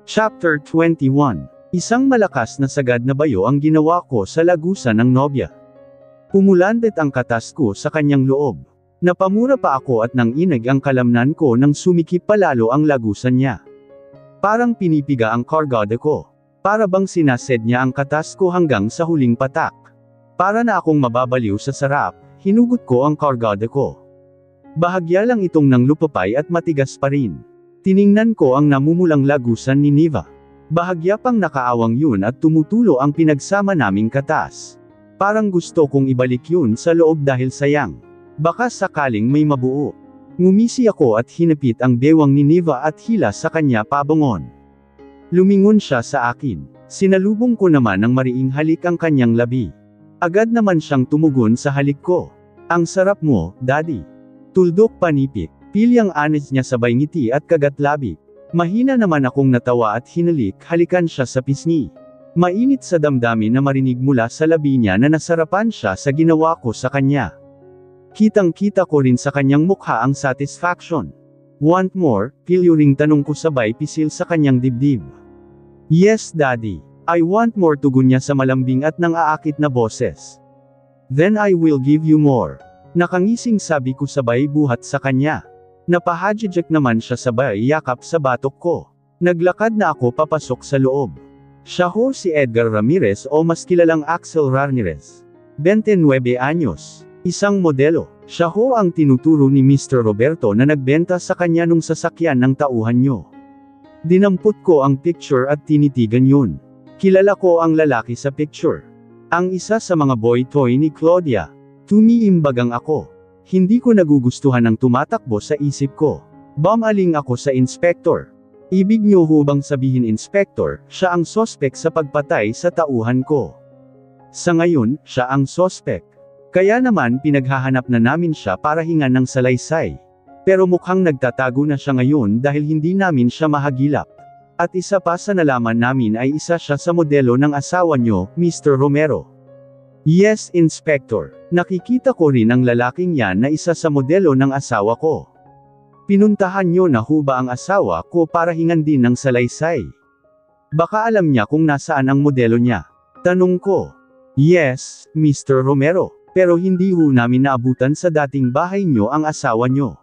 Chapter 21. Isang malakas na sagad na bayo ang ginawa ko sa lagusan ng nobya. Pumulandet ang katas ko sa kanyang loob. Napamura pa ako at nanginig ang kalamnan ko nang sumikip palalo ang lagusan niya. Parang pinipiga ang kargada ko. Para bang sinased niya ang katas ko hanggang sa huling patak. Para na akong mababaliw sa sarap, hinugot ko ang kargada ko. Bahagya lang itong nang lupapay at matigas pa rin. Tiningnan ko ang namumulang lagusan ni Niva. Bahagya pang nakaawang yun at tumutulo ang pinagsama naming katas. Parang gusto kong ibalik yun sa loob dahil sayang. Baka sakaling may mabuo. Ngumisi ako at hinapit ang bewang ni Niva at hila sa kanya pabangon. Lumingon siya sa akin. Sinalubong ko naman ng mariing halik ang kanyang labi. Agad naman siyang tumugon sa halik ko. Ang sarap mo, Daddy. Tuldok panipik. Pilyang anis niya sabay ngiti at kagatlabi. Mahina naman akong natawa at halikan siya sa pisngi. Mainit sa damdamin na marinig mula sa labi niya na nasarapan siya sa ginawa ko sa kanya. Kitang-kita ko rin sa kanyang mukha ang satisfaction. Want more? Pilyuring tanong ko sabay pisil sa kanyang dibdib. Yes, Daddy. I want more, tugon niya sa malambing at nang-aakit na boses. Then I will give you more. Nakangising sabi ko sabay buhat sa kanya. Napahadjijak naman siya sabay yakap sa batok ko. Naglakad na ako papasok sa loob. Siya ho si Edgar Ramirez o mas kilalang Axel Ramirez. 29 anyos. Isang modelo. Siya ho ang tinuturo ni Mr. Roberto na nagbenta sa kanya nung sasakyan ng tauhan nyo. Dinampot ko ang picture at tinitigan yun. Kilala ko ang lalaki sa picture. Ang isa sa mga boy toy ni Claudia. Tumiimbagang ako. Hindi ko nagugustuhan ang tumatakbo sa isip ko. Bumaling ako sa inspektor. Ibig niyo ho bang sabihin, inspektor, siya ang sospek sa pagpatay sa tauhan ko? Sa ngayon, siya ang sospek. Kaya naman pinaghahanap na namin siya para hingan ng salaysay. Pero mukhang nagtatago na siya ngayon dahil hindi namin siya mahagilap. At isa pa sa nalaman namin ay isa siya sa modelo ng asawa niyo, Mr. Romero. Yes, Inspector. Nakikita ko rin ang lalaking yan na isa sa modelo ng asawa ko. Pinuntahan niyo na ho ba ang asawa ko para hingan din ng salaysay? Baka alam niya kung nasaan ang modelo niya. Tanong ko. Yes, Mr. Romero. Pero hindi ho namin naabutan sa dating bahay niyo ang asawa niyo.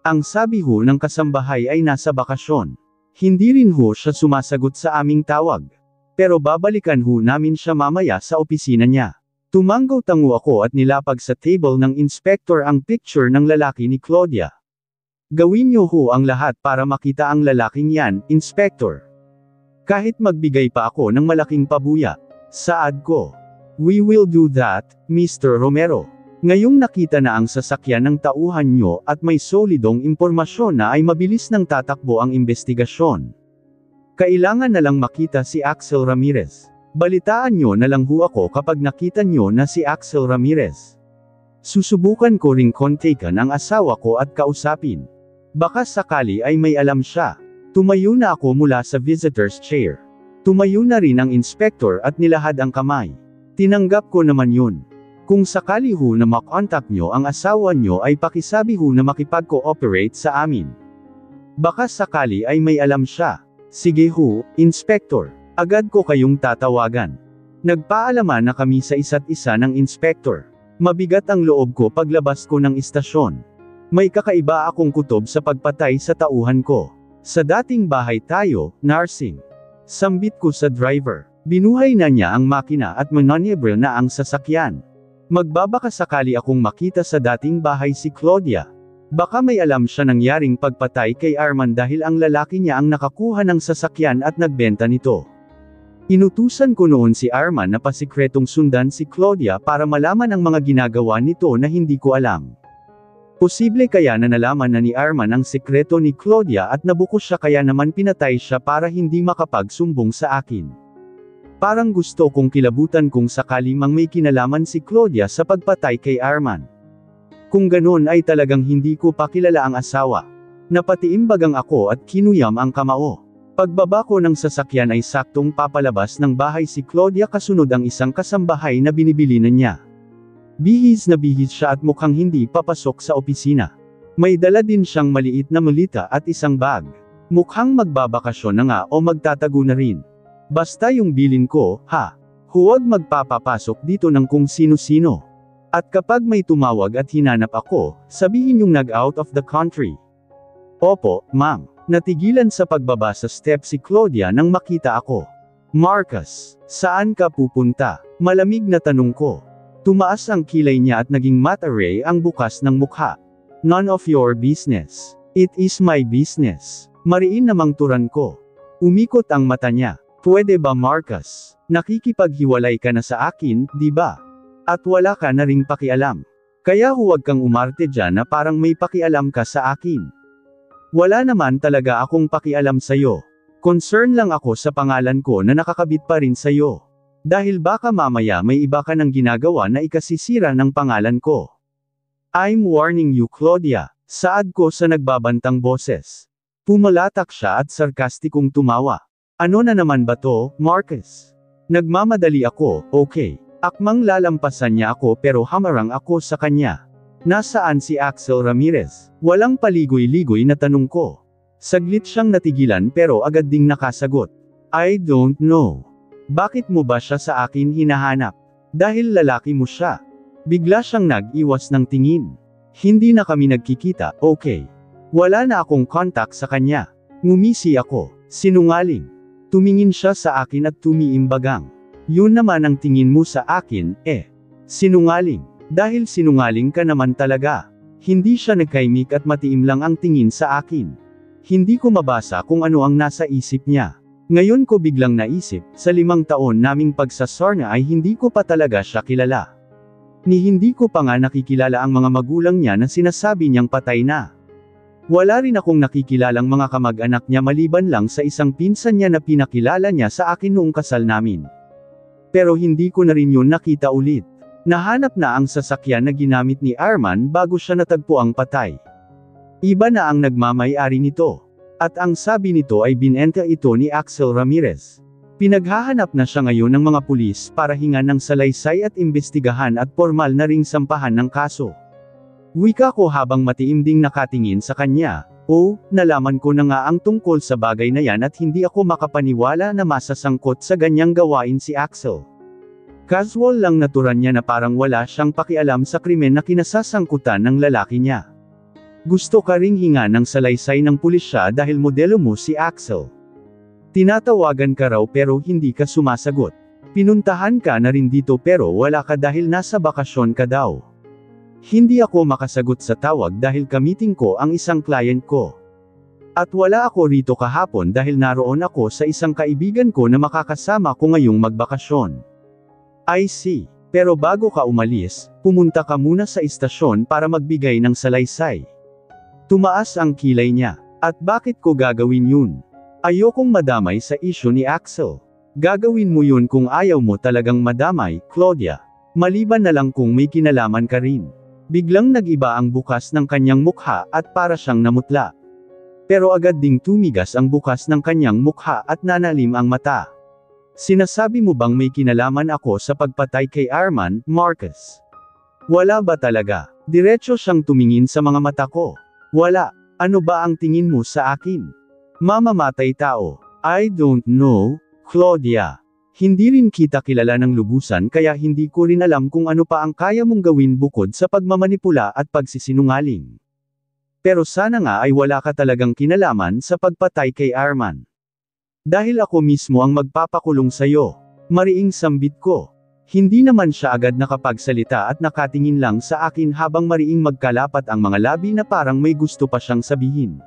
Ang sabi ho ng kasambahay ay nasa bakasyon. Hindi rin ho siya sumasagot sa aming tawag. Pero babalikan ho namin siya mamaya sa opisina niya. Tumanggaw-tango ako at nilapag sa table ng inspector ang picture ng lalaki ni Claudia. Gawin niyo ho ang lahat para makita ang lalaking yan, Inspector. Kahit magbigay pa ako ng malaking pabuya. Saad ko. We will do that, Mr. Romero. Ngayong nakita na ang sasakyan ng tauhan nyo at may solidong impormasyon na ay mabilis nang tatakbo ang investigasyon. Kailangan na lang makita si Axel Ramirez. Balitaan nyo na lang ho ako kapag nakita nyo na si Axel Ramirez. Susubukan ko ring kontakan ang asawa ko at kausapin. Baka sakali ay may alam siya. Tumayo na ako mula sa visitor's chair. Tumayo na rin ang inspector at nilahad ang kamay. Tinanggap ko naman yun. Kung sakali ho na makontak nyo ang asawa nyo ay pakisabi ho na makipag-cooperate sa amin. Baka sakali ay may alam siya. Sige ho, Inspector. Agad ko kayong tatawagan. Nagpaalaman na kami sa isa't isa ng inspektor. Mabigat ang loob ko paglabas ko ng istasyon. May kakaiba akong kutob sa pagpatay sa tauhan ko. Sa dating bahay tayo, nursing. Sambit ko sa driver. Binuhay na niya ang makina at manonyebra na ang sasakyan. Magbabaka sakali akong makita sa dating bahay si Claudia. Baka may alam siya nangyaring pagpatay kay Arman dahil ang lalaki niya ang nakakuha ng sasakyan at nagbenta nito. Inutusan ko noon si Arman na pasikretong sundan si Claudia para malaman ang mga ginagawa nito na hindi ko alam. Posible kaya na nalaman na ni Arman ang sekreto ni Claudia at nabukos siya kaya naman pinatay siya para hindi makapagsumbong sa akin. Parang gusto kong kilabutan kung sakali mang may kinalaman si Claudia sa pagpatay kay Arman. Kung ganon ay talagang hindi ko pa kilala ang asawa. Napatiimbagang ako at kinuyam ang kamao. Pagbaba ko ng sasakyan ay saktong papalabas ng bahay si Claudia kasunod ang isang kasambahay na binibilinan niya. Bihis na bihis siya at mukhang hindi papasok sa opisina. May dala din siyang maliit na malita at isang bag. Mukhang magbabakasyon na nga o magtatago na rin. Basta yung bilin ko, ha? Huwag magpapapasok dito ng kung sino-sino. At kapag may tumawag at hinanap ako, sabihin yung nag-out of the country. Opo, ma'am. Natigilan sa pagbaba sa step si Claudia nang makita ako. Marcus, saan ka pupunta? Malamig na tanong ko. Tumaas ang kilay niya at naging mata-ray ang bukas ng mukha. None of your business. It is my business. Mariin namang turan ko. Umikot ang mata niya. Pwede ba Marcus? Nakikipaghiwalay ka na sa akin, di ba? At wala ka na ring pakialam. Kaya huwag kang umarte dyan na parang may pakialam ka sa akin. Wala naman talaga akong pakialam sa'yo. Concern lang ako sa pangalan ko na nakakabit pa rin sa'yo. Dahil baka mamaya may iba ka nang ginagawa na ikasisira ng pangalan ko. I'm warning you Claudia, saad ko sa nagbabantang boses. Pumalatak siya at sarkastikong tumawa. Ano na naman ba to, Marcus? Nagmamadali ako, okay. Akmang lalampasan niya ako pero hamarang ako sa kanya. Nasaan si Axel Ramirez? Walang paligoy-ligoy na tanong ko. Saglit siyang natigilan pero agad ding nakasagot. I don't know. Bakit mo ba siya sa akin hinahanap? Dahil lalaki mo siya. Bigla siyang nag-iwas ng tingin. Hindi na kami nagkikita, okay. Wala na akong contact sa kanya. Ngumisi ako. Sinungaling. Tumingin siya sa akin at tumiimbagang. Yun naman ang tingin mo sa akin, Sinungaling. Dahil sinungaling ka naman talaga. Hindi siya nagkaimik at matiim lang ang tingin sa akin. Hindi ko mabasa kung ano ang nasa isip niya. Ngayon ko biglang naisip, sa 5 taon naming pagsasarna ay hindi ko pa talaga siya kilala. Ni hindi ko pa nga nakikilala ang mga magulang niya na sinasabi niyang patay na. Wala rin akong nakikilalang mga kamag-anak niya maliban lang sa isang pinsan niya na pinakilala niya sa akin noong kasal namin. Pero hindi ko na rin yun nakita ulit. Nahanap na ang sasakyan na ginamit ni Arman bago siya natagpo ang patay. Iba na ang nagmamay-ari nito. At ang sabi nito ay binenta ito ni Axel Ramirez. Pinaghahanap na siya ngayon ng mga pulis para hingan ng salaysay at imbestigahan at formal na ring sampahan ng kaso. Wika ko habang matiim ding nakatingin sa kanya. Nalaman ko na nga ang tungkol sa bagay na yan at hindi ako makapaniwala na masasangkot sa ganyang gawain si Axel. Casual lang naturan niya na parang wala siyang pakialam sa krimen na kinasasangkutan ng lalaki niya. Gusto ka ring hinga ng salaysay ng pulisya dahil modelo mo si Axel. Tinatawagan ka raw pero hindi ka sumasagot. Pinuntahan ka na rin dito pero wala ka dahil nasa bakasyon ka daw. Hindi ako makasagot sa tawag dahil kamiting ko ang isang client ko. At wala ako rito kahapon dahil naroon ako sa isang kaibigan ko na makakasama ko ngayong magbakasyon. I see. Pero bago ka umalis, pumunta ka muna sa istasyon para magbigay ng salaysay. Tumaas ang kilay niya. At bakit ko gagawin yun? Ayokong madamay sa isyu ni Axel. Gagawin mo yun kung ayaw mo talagang madamay, Claudia. Maliban na lang kung may kinalaman ka rin. Biglang nag-iba ang bukas ng kanyang mukha at para siyang namutla. Pero agad ding tumigas ang bukas ng kanyang mukha at nanalim ang mata. Sinasabi mo bang may kinalaman ako sa pagpatay kay Arman, Marcus? Wala ba talaga? Diretso siyang tumingin sa mga mata ko. Wala. Ano ba ang tingin mo sa akin? Mamamatay tao. I don't know, Claudia. Hindi rin kita kilala ng lubusan kaya hindi ko rin alam kung ano pa ang kaya mong gawin bukod sa pagmamanipula at pagsisinungaling. Pero sana nga ay wala ka talagang kinalaman sa pagpatay kay Arman. Dahil ako mismo ang magpapakulong sa'yo. Mariing sambit ko. Hindi naman siya agad nakapagsalita at nakatingin lang sa akin habang mariing magkalapat ang mga labi na parang may gusto pa siyang sabihin.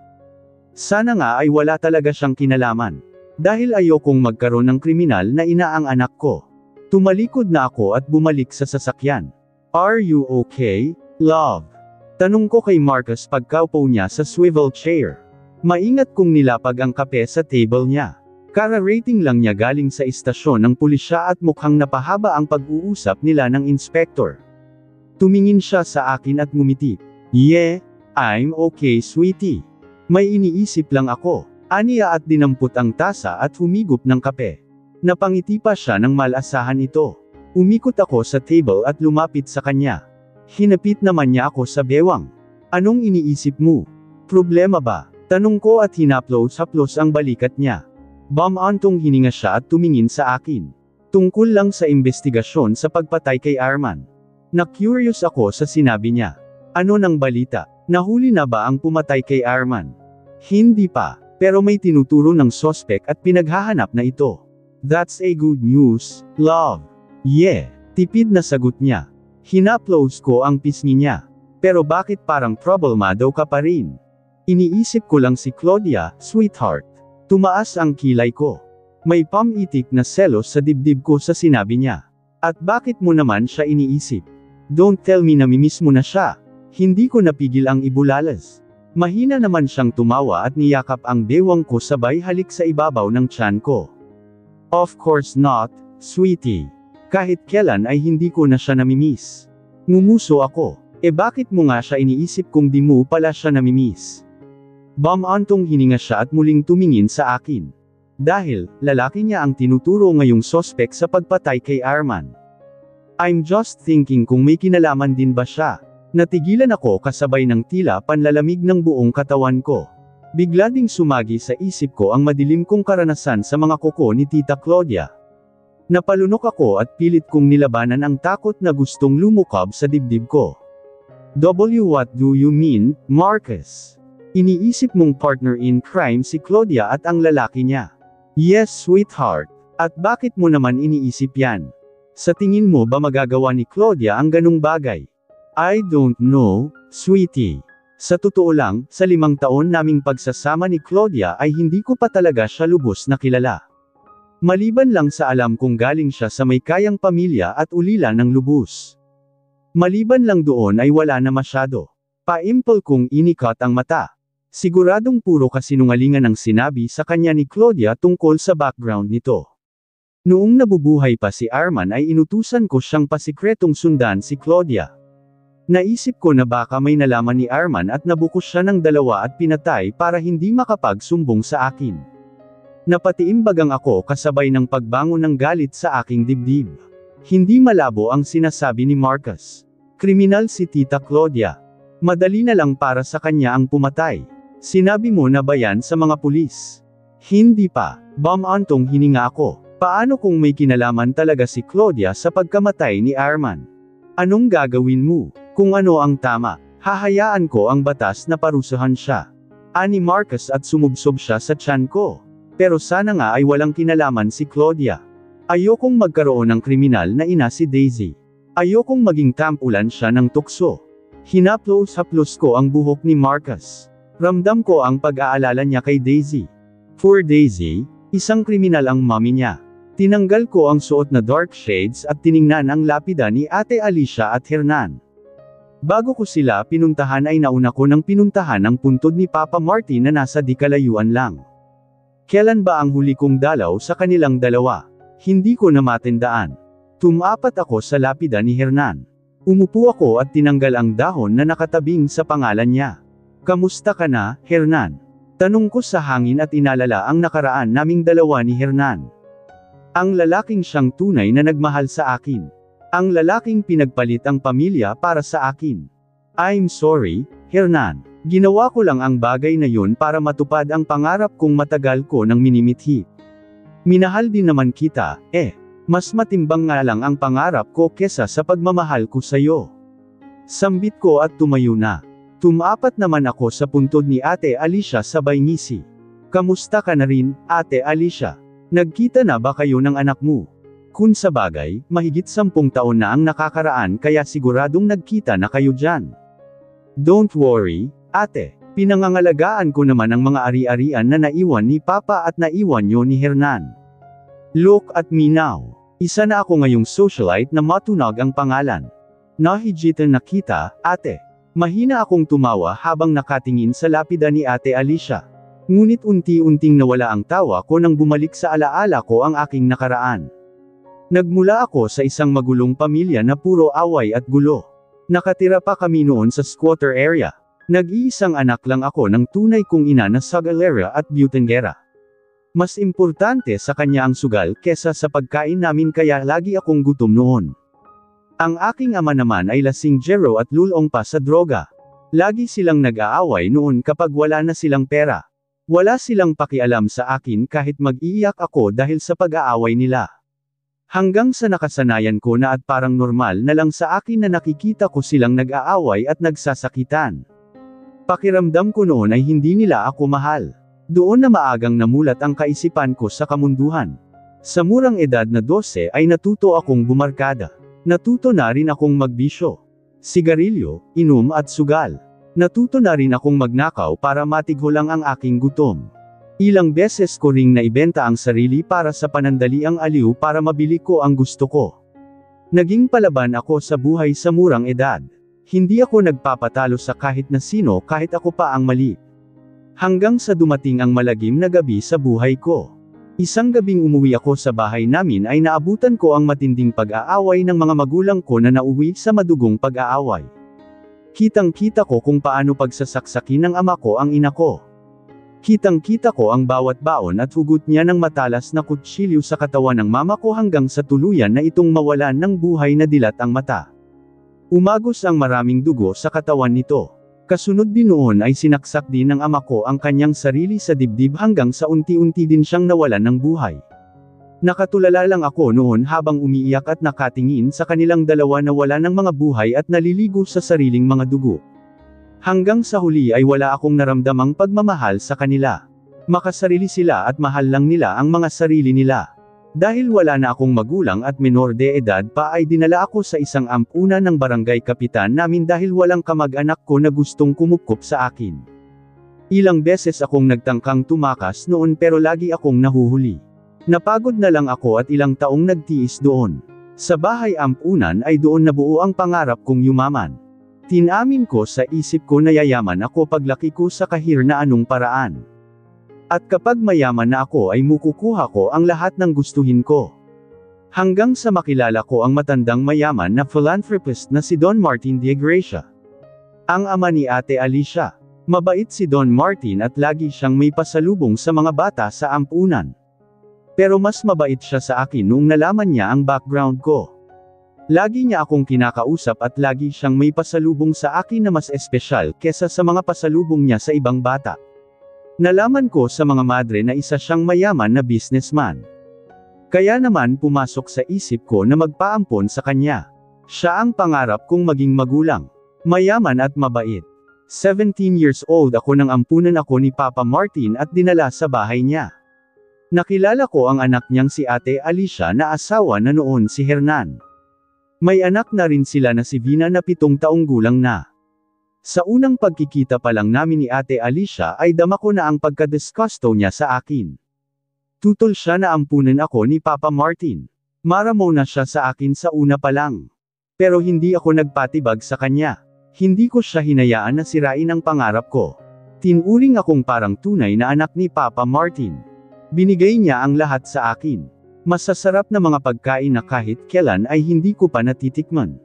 Sana nga ay wala talaga siyang kinalaman. Dahil ayokong magkaroon ng kriminal na ina ang anak ko. Tumalikod na ako at bumalik sa sasakyan. Are you okay, love? Tanong ko kay Marcus pagkaupo niya sa swivel chair. Maingat kong nilapag ang kape sa table niya. Kara-rating lang niya galing sa istasyon ng pulisya at mukhang napahaba ang pag-uusap nila ng inspektor. Tumingin siya sa akin at ngumiti. Yeah, I'm okay sweetie. May iniisip lang ako. Aniya at dinampot ang tasa at humigop ng kape. Napangiti pa siya nang malasahan ito. Umikot ako sa table at lumapit sa kanya. Hinapit naman niya ako sa bewang. Anong iniisip mo? Problema ba? Tanong ko at hinaplos-haplos ang balikat niya. Bumantong hininga siya at tumingin sa akin. Tungkol lang sa investigasyon sa pagpatay kay Arman. Na-curious ako sa sinabi niya. Ano nang balita? Nahuli na ba ang pumatay kay Arman? Hindi pa, pero may tinuturo ng sospek at pinaghahanap na ito. That's a good news, love. Yeah, tipid na sagot niya. Hinaplos ko ang pisngi niya. Pero bakit parang problemado ka pa rin? Iniisip ko lang si Claudia, sweetheart. Tumaas ang kilay ko. May pamitik na selos sa dibdib ko sa sinabi niya. At bakit mo naman siya iniisip? Don't tell me na mimiss mo na siya. Hindi ko napigil ang ibulalas. Mahina naman siyang tumawa at niyakap ang bewang ko sabay halik sa ibabaw ng tiyan ko. Of course not, sweetie. Kahit kailan ay hindi ko na siya namimiss. Ngumuso ako. Bakit mo nga siya iniisip kung di mo pala siya namimiss? Bumantong hininga siya at muling tumingin sa akin. Dahil, lalaki niya ang tinuturo ngayong sospek sa pagpatay kay Arman. I'm just thinking kung may kinalaman din ba siya. Natigilan ako kasabay ng tila panlalamig ng buong katawan ko. Bigla ding sumagi sa isip ko ang madilim kong karanasan sa mga kuko ni Tita Claudia. Napalunok ako at pilit kong nilabanan ang takot na gustong lumukab sa dibdib ko. What do you mean, Marcus? Iniisip mong partner in crime si Claudia at ang lalaki niya. Yes, sweetheart. At bakit mo naman iniisip yan? Sa tingin mo ba magagawa ni Claudia ang ganung bagay? I don't know, sweetie. Sa totoo lang, sa 5 taon naming pagsasama ni Claudia ay hindi ko pa talaga siya lubos na kilala. Maliban lang sa alam kong galing siya sa may kayang pamilya at ulila ng lubos. Maliban lang doon ay wala na masyado. Paimpol kong inikat ang mata. Siguradong puro kasinungalingan ang sinabi sa kanya ni Claudia tungkol sa background nito. Noong nabubuhay pa si Arman ay inutusan ko siyang pasikretong sundan si Claudia. Naisip ko na baka may nalaman ni Arman at nabukos siya ng 2 at pinatay para hindi makapagsumbong sa akin. Napatiimbagang ako kasabay ng pagbangon ng galit sa aking dibdib. Hindi malabo ang sinasabi ni Marcus. Kriminal si Tita Claudia. Madali na lang para sa kanya ang pumatay. Sinabi mo na ba yan sa mga pulis? Hindi pa. Bumantong hininga ako. Paano kung may kinalaman talaga si Claudia sa pagkamatay ni Arman? Anong gagawin mo? Kung ano ang tama, hahayaan ko ang batas na parusahan siya. Ani Marcus at sumubsob siya sa tiyan ko. Pero sana nga ay walang kinalaman si Claudia. Ayokong magkaroon ng kriminal na ina si Daisy. Ayokong maging tampulan siya ng tukso. Hinaplos-haplos ko ang buhok ni Marcus. Ramdam ko ang pag-aalala niya kay Daisy. For Daisy, isang kriminal ang mommy niya. Tinanggal ko ang suot na dark shades at tiningnan ang lapida ni Ate Alicia at Hernan. Bago ko sila pinuntahan ay nauna ko nang pinuntahan ang puntod ni Papa Marty na nasa di kalayuan lang. Kailan ba ang huli kong dalaw sa kanilang dalawa? Hindi ko na matandaan. Tumapat ako sa lapida ni Hernan. Umupo ako at tinanggal ang dahon na nakatabing sa pangalan niya. Kamusta ka na, Hernan? Tanong ko sa hangin at inalala ang nakaraan naming dalawa ni Hernan. Ang lalaking siyang tunay na nagmahal sa akin. Ang lalaking pinagpalit ang pamilya para sa akin. I'm sorry, Hernan. Ginawa ko lang ang bagay na yun para matupad ang pangarap kong matagal ko nang minimithi. Minahal din naman kita, mas matimbang nga lang ang pangarap ko kesa sa pagmamahal ko sa'yo. Sambit ko at tumayo na. Tumapat naman ako sa puntod ni Ate Alicia sabay ngisi. Kamusta ka na rin, Ate Alicia? Nagkita na ba kayo ng anak mo? Kung sa bagay, mahigit 10 taon na ang nakakaraan kaya siguradong nagkita na kayo dyan. Don't worry, ate. Pinangangalagaan ko naman ang mga ari-arian na naiwan ni Papa at naiwan nyo ni Hernan. Look at me now. Isa na ako ngayong socialite na matunog ang pangalan. Nahigitan na kita, ate. Mahina akong tumawa habang nakatingin sa lapida ni Ate Alicia. Ngunit unti-unting nawala ang tawa ko nang bumalik sa alaala ko ang aking nakaraan. Nagmula ako sa isang magulong pamilya na puro away at gulo. Nakatira pa kami noon sa squatter area. Nag-iisang anak lang ako ng tunay kong ina na Sagalera at Butengera. Mas importante sa kanya ang sugal kesa sa pagkain namin kaya lagi akong gutom noon. Ang aking ama naman ay lasinggero at lulong pa sa droga. Lagi silang nag-aaway noon kapag wala na silang pera. Wala silang pakialam sa akin kahit mag-iiyak ako dahil sa pag-aaway nila. Hanggang sa nakasanayan ko na at parang normal na lang sa akin na nakikita ko silang nag-aaway at nagsasakitan. Pakiramdam ko noon ay hindi nila ako mahal. Doon na maagang namulat ang kaisipan ko sa kamunduhan. Sa murang edad na 12 ay natuto akong bumarkada. Natuto na rin akong magbisyo. Sigarilyo, inom at sugal. Natuto na rin akong magnakaw para matigho lang ang aking gutom. Ilang beses ko ring naibenta ang sarili para sa panandaliang aliw para mabili ko ang gusto ko. Naging palaban ako sa buhay sa murang edad. Hindi ako nagpapatalo sa kahit na sino kahit ako pa ang mali. Hanggang sa dumating ang malagim na gabi sa buhay ko. Isang gabing umuwi ako sa bahay namin ay naabutan ko ang matinding pag-aaway ng mga magulang ko na nauwi sa madugong pag-aaway. Kitang-kita ko kung paano pagsasaksakin ng ama ko ang ina ko. Kitang-kita ko ang bawat baon at hugot niya ng matalas na kutsilyo sa katawan ng mama ko hanggang sa tuluyan na itong mawalan ng buhay na dilat ang mata. Umagos ang maraming dugo sa katawan nito. Kasunod din noon ay sinaksak din ng ama ko ang kanyang sarili sa dibdib hanggang sa unti-unti din siyang nawalan ng buhay. Nakatulala lang ako noon habang umiiyak at nakatingin sa kanilang dalawa na wala ng mga buhay at naliligo sa sariling mga dugo. Hanggang sa huli ay wala akong naramdamang pagmamahal sa kanila. Makasarili sila at mahal lang nila ang mga sarili nila. Dahil wala na akong magulang at menor de edad pa ay dinala ako sa isang ampunan ng barangay kapitan namin dahil walang kamag-anak ko na gustong kumupkop sa akin. Ilang beses akong nagtangkang tumakas noon pero lagi akong nahuhuli. Napagod na lang ako at ilang taong nagtiis doon. Sa bahay ampunan ay doon nabuo ang pangarap kong yumaman. Tinamin ko sa isip ko na yayaman ako paglaki ko sa kahir na anong paraan. At kapag mayaman na ako ay makukuha ko ang lahat ng gustuhin ko. Hanggang sa makilala ko ang matandang mayaman na philanthropist na si Don Martin de Gracia. Ang ama ni Ate Alicia. Mabait si Don Martin at lagi siyang may pasalubong sa mga bata sa ampunan. Pero mas mabait siya sa akin noong nalaman niya ang background ko. Lagi niya akong kinakausap at lagi siyang may pasalubong sa akin na mas espesyal kesa sa mga pasalubong niya sa ibang bata. Nalaman ko sa mga madre na isa siyang mayaman na businessman. Kaya naman pumasok sa isip ko na magpaampon sa kanya. Siya ang pangarap kong maging magulang. Mayaman at mabait. 17 years old ako nang ampunan ako ni Papa Martin at dinala sa bahay niya. Nakilala ko ang anak niyang si Ate Alicia na asawa na noon si Hernan. May anak na rin sila na si Vina na 7 taong gulang na. Sa unang pagkikita pa lang namin ni Ate Alicia ay dama ko na ang pagkadisgusto niya sa akin. Tutol siya na ampunan ako ni Papa Martin. Maramo na siya sa akin sa una pa lang. Pero hindi ako nagpatibag sa kanya. Hindi ko siya hinayaan na sirain ang pangarap ko. Tinuring akong parang tunay na anak ni Papa Martin. Binigay niya ang lahat sa akin. Masasarap na mga pagkain na kahit kailan ay hindi ko pa natitikman.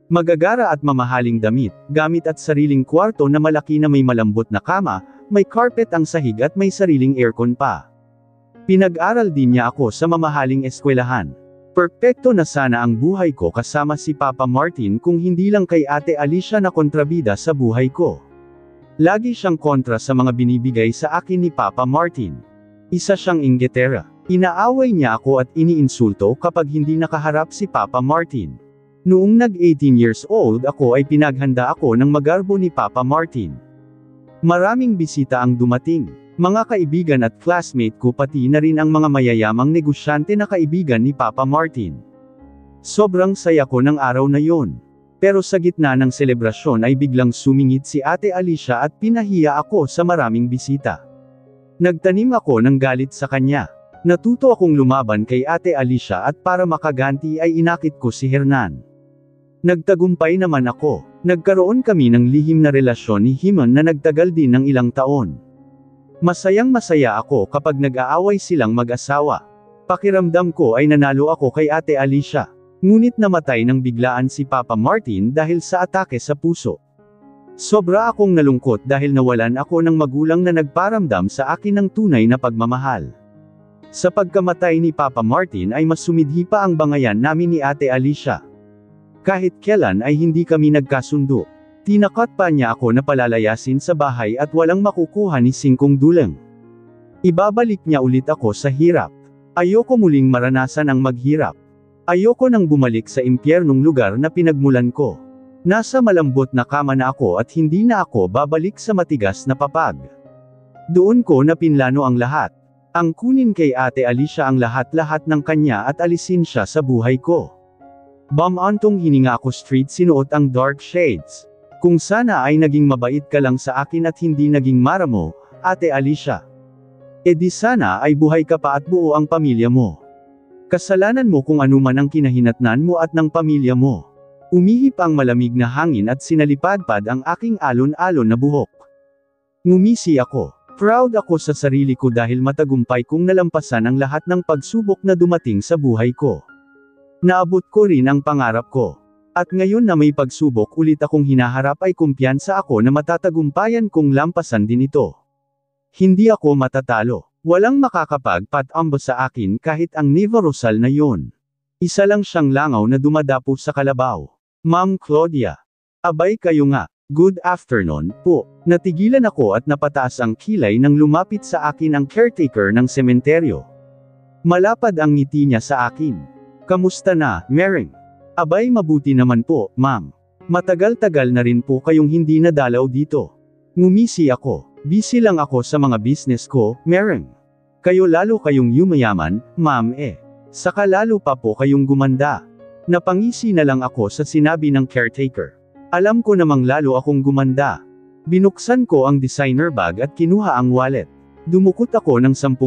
Magagara at mamahaling damit, gamit at sariling kwarto na malaki na may malambot na kama, may carpet ang sahig at may sariling aircon pa. Pinag-aral din niya ako sa mamahaling eskwelahan. Perpekto na sana ang buhay ko kasama si Papa Martin kung hindi lang kay Ate Alicia na kontrabida sa buhay ko. Lagi siyang kontra sa mga binibigay sa akin ni Papa Martin. Isa siyang inggitera. Inaaway niya ako at iniinsulto kapag hindi nakaharap si Papa Martin. Noong nag-18 years old ako ay pinaghanda ako ng magarbo ni Papa Martin. Maraming bisita ang dumating. Mga kaibigan at classmate ko pati na rin ang mga mayayamang negosyante na kaibigan ni Papa Martin. Sobrang saya ko ng araw na yon. Pero sa gitna ng selebrasyon ay biglang sumingit si Ate Alicia at pinahiya ako sa maraming bisita. Nagtanim ako ng galit sa kanya. Natuto akong lumaban kay Ate Alicia at para makaganti ay inakit ko si Hernan. Nagtagumpay naman ako. Nagkaroon kami ng lihim na relasyon ni Himon na nagtagal din ng ilang taon. Masayang masaya ako kapag nag-aaway silang mag-asawa. Pakiramdam ko ay nanalo ako kay Ate Alicia. Ngunit namatay ng biglaan si Papa Martin dahil sa atake sa puso. Sobra akong nalungkot dahil nawalan ako ng magulang na nagparamdam sa akin ng tunay na pagmamahal. Sa pagkamatay ni Papa Martin ay mas sumidhi pa ang bangayan namin ni Ate Alicia. Kahit kailan ay hindi kami nagkasundo. Tinakot pa niya ako na palalayasin sa bahay at walang makukuha ni Singkong Dulang. Ibabalik niya ulit ako sa hirap. Ayoko muling maranasan ang maghirap. Ayoko nang bumalik sa impyernong lugar na pinagmulan ko. Nasa malambot na kama na ako at hindi na ako babalik sa matigas na papag. Doon ko napinlano ang lahat. Ang kunin kay Ate Alicia ang lahat-lahat ng kanya at alisin siya sa buhay ko. Bamantong hininga ako street sinuot ang dark shades. Kung sana ay naging mabait ka lang sa akin at hindi naging maramo, Ate Alicia. E di sana ay buhay ka pa at buo ang pamilya mo. Kasalanan mo kung ano man ang kinahinatnan mo at ng pamilya mo. Umihip ang malamig na hangin at sinalipadpad ang aking alon-alon na buhok. Ngumisi ako. Proud ako sa sarili ko dahil matagumpay kong nalampasan ang lahat ng pagsubok na dumating sa buhay ko. Naabot ko rin ang pangarap ko. At ngayon na may pagsubok ulit akong hinaharap ay kumpiyansa ako na matatagumpayan kong lampasan din ito. Hindi ako matatalo. Walang makakapagpatambo sa akin kahit ang Neva Rosal na yon. Isa lang siyang langaw na dumadapo sa kalabaw. Ma'am Claudia. Abay kayo nga. Good afternoon po. Natigilan ako at napataas ang kilay nang lumapit sa akin ang caretaker ng sementeryo. Malapad ang ngiti niya sa akin. Kamusta na, Mering? Abay mabuti naman po, ma'am. Matagal-tagal na rin po kayong hindi nadalaw dito. Ngumisi ako. Busy lang ako sa mga business ko, Mering. Kayo lalo kayong yumayaman, ma'am eh. Saka lalo pa po kayong gumanda. Napangisi na lang ako sa sinabi ng caretaker. Alam ko namang lalo akong gumanda. Binuksan ko ang designer bag at kinuha ang wallet. Dumukot ako ng 10,000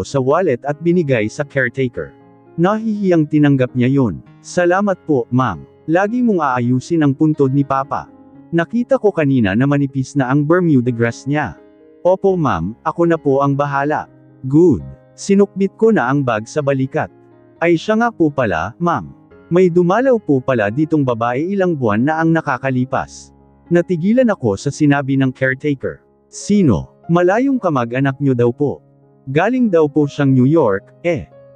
sa wallet at binigay sa caretaker. Nahihiyang tinanggap niya yon. Salamat po, ma'am. Lagi mong aayusin ang puntod ni Papa. Nakita ko kanina na manipis na ang Bermuda grass niya. Opo ma'am, ako na po ang bahala. Good. Sinukbit ko na ang bag sa balikat. Ay siya nga po pala, ma'am. May dumalaw po pala ditong babae ilang buwan na ang nakakalipas. Natigilan ako sa sinabi ng caretaker. Sino? Malayong kamag-anak niyo daw po. Galing daw po siyang New York,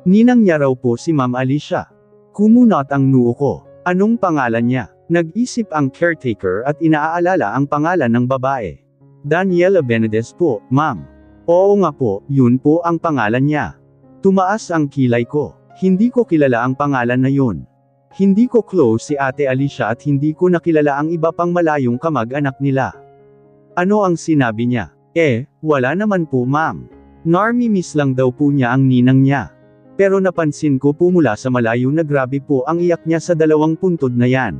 Ninang niya raw po si Ma'am Alicia. Kumunot ang noo ko. Anong pangalan niya? Nag-isip ang caretaker at inaaalala ang pangalan ng babae. Daniela Benedez po, ma'am. Oo nga po, yun po ang pangalan niya. Tumaas ang kilay ko. Hindi ko kilala ang pangalan na yun. Hindi ko close si Ate Alicia at hindi ko nakilala ang iba pang malayong kamag-anak nila. Ano ang sinabi niya? Wala naman po ma'am. Narmimiss lang daw po niya ang ninang niya. Pero napansin ko po mula sa malayo na grabe po ang iyak niya sa 2 puntod na yan.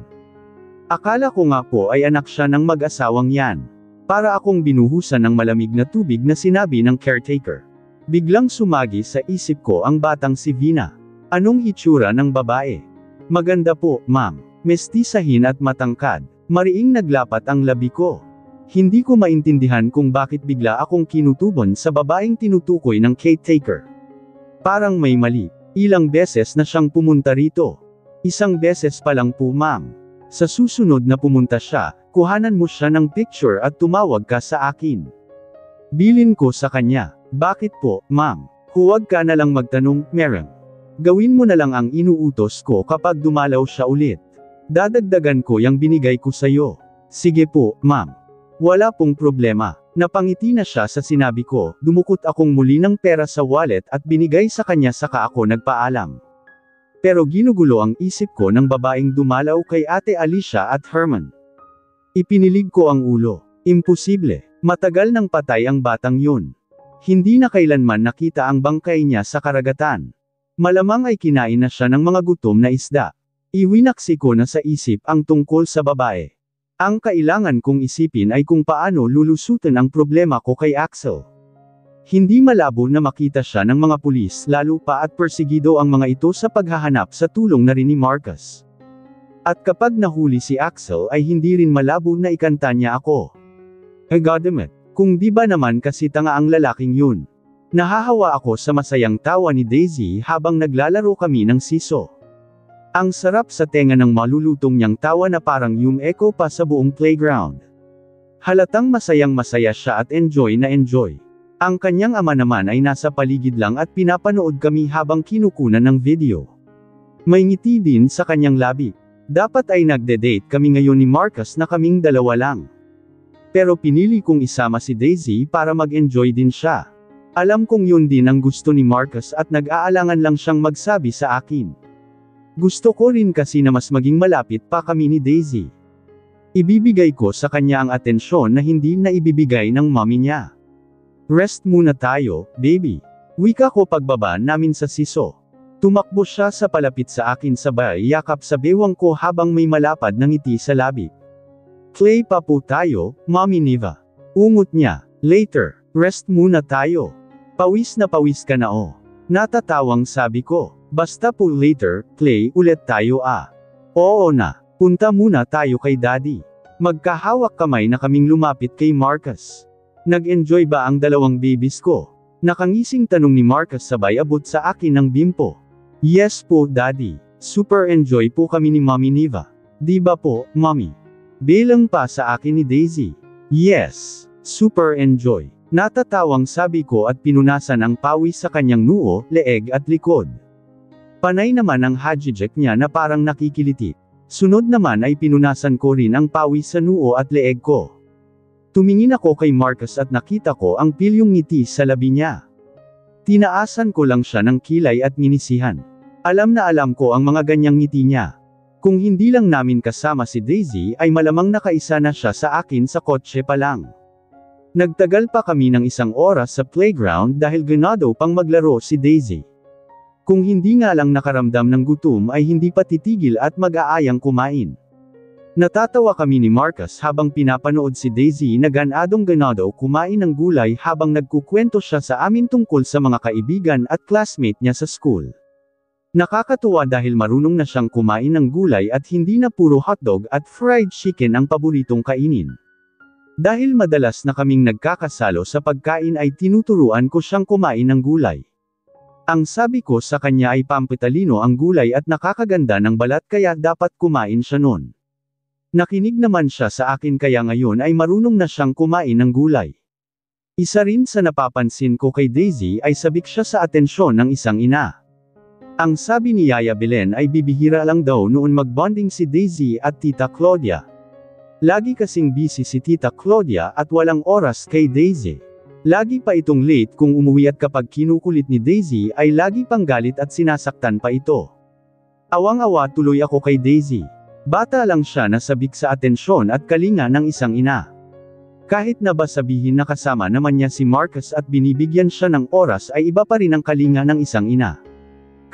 Akala ko nga po ay anak siya ng mag-asawang yan. Para akong binuhusan ng malamig na tubig na sinabi ng caretaker. Biglang sumagi sa isip ko ang batang si Vina. Anong itsura ng babae? Maganda po, ma'am. Mestisahin at matangkad. Mariing naglapat ang labi ko. Hindi ko maintindihan kung bakit bigla akong kinutubon sa babaeng tinutukoy ng caretaker. Parang may mali. Ilang beses na siyang pumunta rito. 1 beses pa lang po ma'am. Sa susunod na pumunta siya, kuhanan mo siya ng picture at tumawag ka sa akin. Bilin ko sa kanya. Bakit po, ma'am? Huwag ka na lang magtanong, Mering. Gawin mo na lang ang inuutos ko kapag dumalaw siya ulit. Dadagdagan ko yung binigay ko sa'yo. Sige po, ma'am. Wala pong problema. Napangiti na siya sa sinabi ko, dumukot akong muli ng pera sa wallet at binigay sa kanya saka ako nagpaalam. Pero ginugulo ang isip ko ng babaeng dumalaw kay Ate Alicia at Herman. Ipinilig ko ang ulo. Imposible. Matagal nang patay ang batang yun. Hindi na kailanman nakita ang bangkay niya sa karagatan. Malamang ay kinain na siya ng mga gutom na isda. Iwinaksi ko na sa isip ang tungkol sa babae. Ang kailangan kong isipin ay kung paano lulusutin ang problema ko kay Axel. Hindi malabo na makita siya ng mga pulis lalo pa at persigido ang mga ito sa paghahanap sa tulong na rin ni Marcus. At kapag nahuli si Axel ay hindi rin malabo na ikanta niya ako. Goddammit, kung di ba naman kasi tanga ang lalaking yun. Nahahawa ako sa masayang tawa ni Daisy habang naglalaro kami ng siso. Ang sarap sa tenga ng malulutong niyang tawa na parang echo pa sa buong playground. Halatang masayang masaya siya at enjoy na enjoy. Ang kanyang ama naman ay nasa paligid lang at pinapanood kami habang kinukunan ng video. May ngiti din sa kanyang labi. Dapat ay nagde-date kami ngayon ni Marcus na kaming dalawa lang. Pero pinili kong isama si Daisy para mag-enjoy din siya. Alam kong yun din ang gusto ni Marcus at nag-aalangan lang siyang magsabi sa akin. Gusto ko rin kasi na mas maging malapit pa kami ni Daisy. Ibibigay ko sa kanya ang atensyon na hindi na ibibigay ng mommy niya. Rest muna tayo, baby. Wika ko pagbaba namin sa siso. Tumakbo siya sa palapit sa akin sabay yakap sa bewang ko habang may malapad na ngiti sa labi. Play pa po tayo, Mommy Niva. Ungot niya. Later, rest muna tayo. Pawis na pawis ka na oh. Natatawang sabi ko. Basta po later, play ulit tayo ah. Oo na, punta muna tayo kay daddy. Magkahawak kamay na kaming lumapit kay Marcus. Nag-enjoy ba ang dalawang babies ko? Nakangising tanong ni Marcus sabay abot sa akin ng bimpo. Yes po daddy, super enjoy po kami ni Mommy Niva. Di ba po, mommy? Bilang pa sa akin ni Daisy. Yes, super enjoy. Natatawang sabi ko at pinunasan ang pawis sa kanyang noo, leeg at likod. Panay naman ang hajijek niya na parang nakikiliti. Sunod naman ay pinunasan ko rin ang pawis sa noo at leeg ko. Tumingin ako kay Marcus at nakita ko ang pilyong ngiti sa labi niya. Tinaasan ko lang siya ng kilay at nginisihan. Alam na alam ko ang mga ganyang ngiti niya. Kung hindi lang namin kasama si Daisy ay malamang nakaisa na siya sa akin sa kotse pa lang. Nagtagal pa kami ng 1 oras sa playground dahil ganado pang maglaro si Daisy. Kung hindi nga lang nakaramdam ng gutom ay hindi pa titigil at mag-aayang kumain. Natatawa kami ni Marcus habang pinapanood si Daisy na ganadong-ganado kumain ng gulay habang nagkukwento siya sa amin tungkol sa mga kaibigan at classmate niya sa school. Nakakatuwa dahil marunong na siyang kumain ng gulay at hindi na puro hotdog at fried chicken ang paboritong kainin. Dahil madalas na kaming nagkakasalo sa pagkain ay tinuturuan ko siyang kumain ng gulay. Ang sabi ko sa kanya ay pampitalino ang gulay at nakakaganda ng balat kaya dapat kumain siya nun. Nakinig naman siya sa akin kaya ngayon ay marunong na siyang kumain ng gulay. Isa rin sa napapansin ko kay Daisy ay sabik siya sa atensyon ng isang ina. Ang sabi ni Yaya Belen ay bibihira lang daw noon magbonding si Daisy at Tita Claudia. Lagi kasing busy si Tita Claudia at walang oras kay Daisy. Lagi pa itong late kung umuwi at kapag kinukulit ni Daisy ay lagi pang galit at sinasaktan pa ito. Awang-awa tuloy ako kay Daisy. Bata lang siya na sabik sa atensyon at kalinga ng isang ina. Kahit na ba sabihin na kasama naman niya si Marcus at binibigyan siya ng oras ay iba pa rin ang kalinga ng isang ina.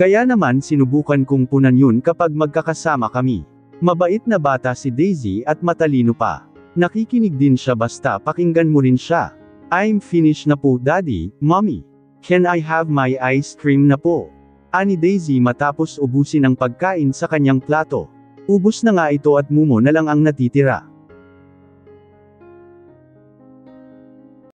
Kaya naman sinubukan kong punan yun kapag magkakasama kami. Mabait na bata si Daisy at matalino pa. Nakikinig din siya basta pakinggan mo rin siya. I'm finished na po daddy, mommy. Can I have my ice cream na po? Ani Daisy matapos ubusin ang pagkain sa kanyang plato. Ubus na nga ito at mumo na lang ang natitira.